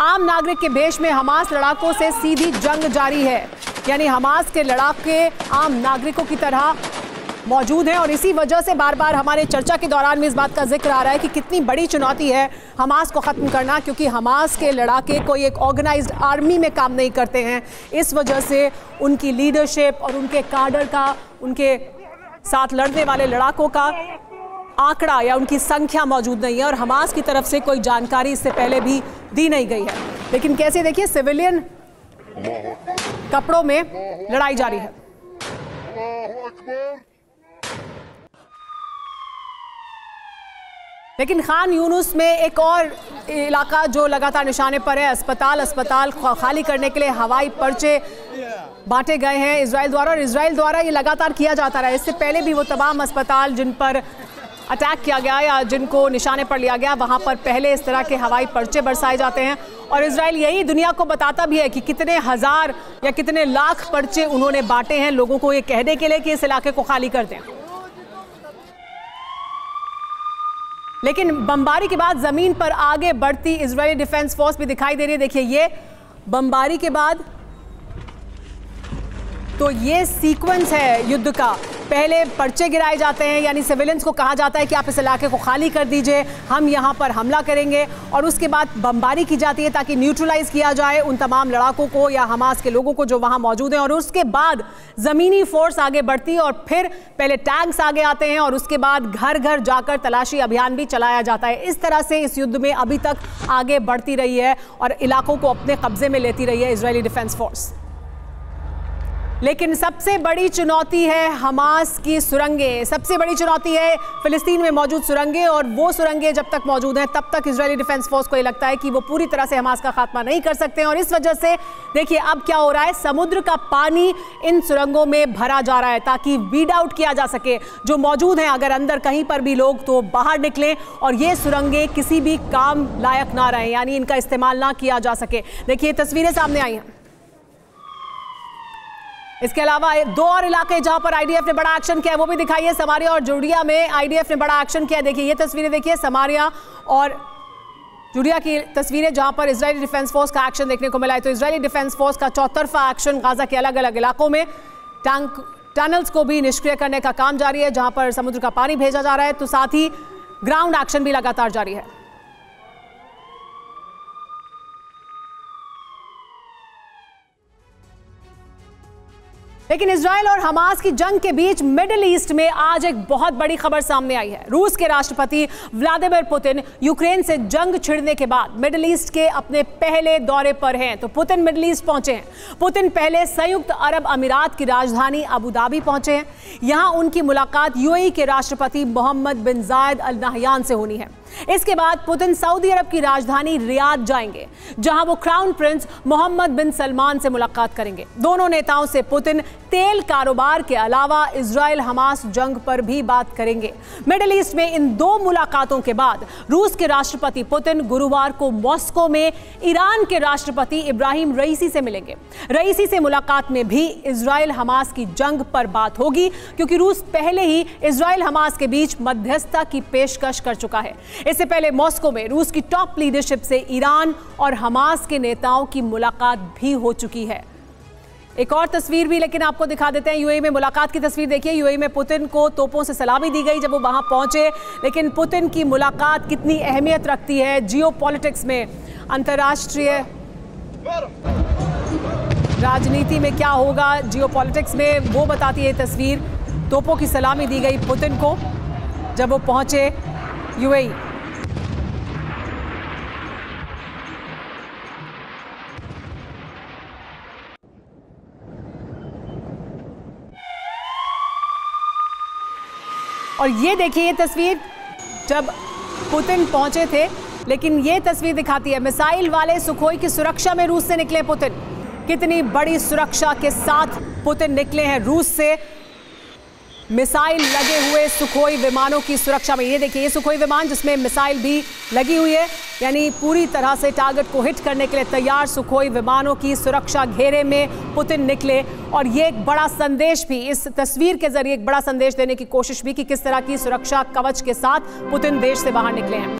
आम नागरिक के भेष में हमास लड़ाकों से सीधी जंग जारी है, यानी हमास के लड़ाके आम नागरिकों की तरह मौजूद हैं और इसी वजह से बार बार हमारे चर्चा के दौरान भी इस बात का जिक्र आ रहा है कि कितनी बड़ी चुनौती है हमास को ख़त्म करना, क्योंकि हमास के लड़ाके कोई एक ऑर्गेनाइज्ड आर्मी में काम नहीं करते हैं। इस वजह से उनकी लीडरशिप और उनके काडर का, उनके साथ लड़ने वाले लड़ाकों का आंकड़ा या उनकी संख्या मौजूद नहीं है और हमास की तरफ से कोई जानकारी इससे पहले भी दी नहीं गई है। लेकिन कैसे देखिए, सिविलियन कपड़ों में लड़ाई जारी है। लेकिन खान यूनुस में एक और इलाका जो लगातार निशाने पर है, अस्पताल खाली करने के लिए हवाई पर्चे बांटे गए हैं इजराइल द्वारा, और इजराइल द्वारा ये लगातार किया जाता रहा है। इससे पहले भी वो तमाम अस्पताल जिन पर अटैक किया गया या जिनको निशाने पर लिया गया, वहां पर पहले इस तरह के हवाई पर्चे बरसाए जाते हैं और इजराइल यही दुनिया को बताता भी है कि कितने हजार या कितने लाख पर्चे उन्होंने बांटे हैं लोगों को ये कहने के लिए कि इस इलाके को खाली कर दें। लेकिन बमबारी के बाद जमीन पर आगे बढ़ती इजरायली डिफेंस फोर्स भी दिखाई दे रही है। देखिए, ये बमबारी के बाद तो ये सीक्वेंस है युद्ध का। पहले पर्चे गिराए जाते हैं, यानी सिविलियंस को कहा जाता है कि आप इस इलाके को खाली कर दीजिए, हम यहाँ पर हमला करेंगे, और उसके बाद बमबारी की जाती है ताकि न्यूट्रलाइज किया जाए उन तमाम लड़ाकों को या हमास के लोगों को जो वहाँ मौजूद हैं। और उसके बाद ज़मीनी फोर्स आगे बढ़ती है और फिर पहले टैंक्स आगे आते हैं और उसके बाद घर घर जाकर तलाशी अभियान भी चलाया जाता है। इस तरह से इस युद्ध में अभी तक आगे बढ़ती रही है और इलाकों को अपने कब्जे में लेती रही है इजरायली डिफेंस फोर्स। लेकिन सबसे बड़ी चुनौती है हमास की सुरंगें, सबसे बड़ी चुनौती है फिलिस्तीन में मौजूद सुरंगें, और वो सुरंगें जब तक मौजूद हैं तब तक इजरायली डिफेंस फोर्स को ये लगता है कि वो पूरी तरह से हमास का खात्मा नहीं कर सकते हैं। और इस वजह से देखिए अब क्या हो रहा है, समुद्र का पानी इन सुरंगों में भरा जा रहा है ताकि वीड आउट किया जा सके जो मौजूद हैं, अगर अंदर कहीं पर भी लोग तो बाहर निकलें और ये सुरंगें किसी भी काम लायक ना रहें, यानी इनका इस्तेमाल ना किया जा सके। देखिए तस्वीरें सामने आई हैं। इसके अलावा दो और इलाके जहां पर आईडीएफ ने बड़ा एक्शन किया है वो भी दिखाइए। समारिया और जुडिया में आईडीएफ ने बड़ा एक्शन किया। देखिए ये तस्वीरें, देखिए समारिया और जुडिया की तस्वीरें जहां पर इजरायली डिफेंस फोर्स का एक्शन देखने को मिला है। तो इजरायली डिफेंस फोर्स का चौतरफा एक्शन गाजा के अलग अलग इलाकों में टनल्स को भी निष्क्रिय करने का काम जारी है जहां पर समुद्र का पानी भेजा जा रहा है, तो साथ ही ग्राउंड एक्शन भी लगातार जारी है। लेकिन इजराइल और हमास की जंग के बीच मिडिल ईस्ट में आज एक बहुत बड़ी खबर सामने आई है। रूस के राष्ट्रपति व्लादिमीर पुतिन यूक्रेन से जंग छिड़ने के बाद मिडिल ईस्ट के अपने पहले दौरे पर हैं। तो पुतिन मिडिल ईस्ट पहुंचे हैं। पुतिन पहले संयुक्त अरब अमीरात की राजधानी अबू धाबी पहुंचे हैं। यहां उनकी मुलाकात यूएई के राष्ट्रपति मोहम्मद बिन जायद अल नहयान से होनी है। इसके बाद पुतिन सऊदी अरब की राजधानी रियाद जाएंगे जहां वो क्राउन प्रिंस मोहम्मद बिन सलमान से मुलाकात करेंगे। दोनों नेताओं से पुतिन तेल कारोबार के अलावा इजराइल हमास जंग पर भी बात करेंगे। मिडिल ईस्ट में इन दो मुलाकातों के बाद रूस के राष्ट्रपति पुतिन गुरुवार को मॉस्को में ईरान के राष्ट्रपति इब्राहिम रईसी से मिलेंगे। रईसी से मुलाकात में भी इजराइल हमास की जंग पर बात होगी, क्योंकि रूस पहले ही इजराइल हमास के बीच मध्यस्थता की पेशकश कर चुका है। इससे पहले मॉस्को में रूस की टॉप लीडरशिप से ईरान और हमास के नेताओं की मुलाकात भी हो चुकी है। एक और तस्वीर भी लेकिन आपको दिखा देते हैं। यूएई में मुलाकात की तस्वीर देखिए। यूएई में पुतिन को तोपों से सलामी दी गई जब वो वहां पहुंचे। लेकिन पुतिन की मुलाकात कितनी अहमियत रखती है जियोपॉलिटिक्स में, अंतर्राष्ट्रीय राजनीति में क्या होगा जियोपॉलिटिक्स में, वो बताती है तस्वीर। तोपों की सलामी दी गई पुतिन को जब वो पहुंचे यूएई। और ये देखिए ये तस्वीर जब पुतिन पहुंचे थे, लेकिन ये तस्वीर दिखाती है मिसाइल वाले सुखोई की सुरक्षा में रूस से निकले पुतिन। कितनी बड़ी सुरक्षा के साथ पुतिन निकले हैं रूस से, मिसाइल लगे हुए सुखोई विमानों की सुरक्षा में। ये देखिए ये सुखोई विमान जिसमें मिसाइल भी लगी हुई है, यानी पूरी तरह से टारगेट को हिट करने के लिए तैयार सुखोई विमानों की सुरक्षा घेरे में पुतिन निकले। और ये एक बड़ा संदेश भी, इस तस्वीर के जरिए एक बड़ा संदेश देने की कोशिश भी कि किस तरह की सुरक्षा कवच के साथ पुतिन देश से बाहर निकले हैं।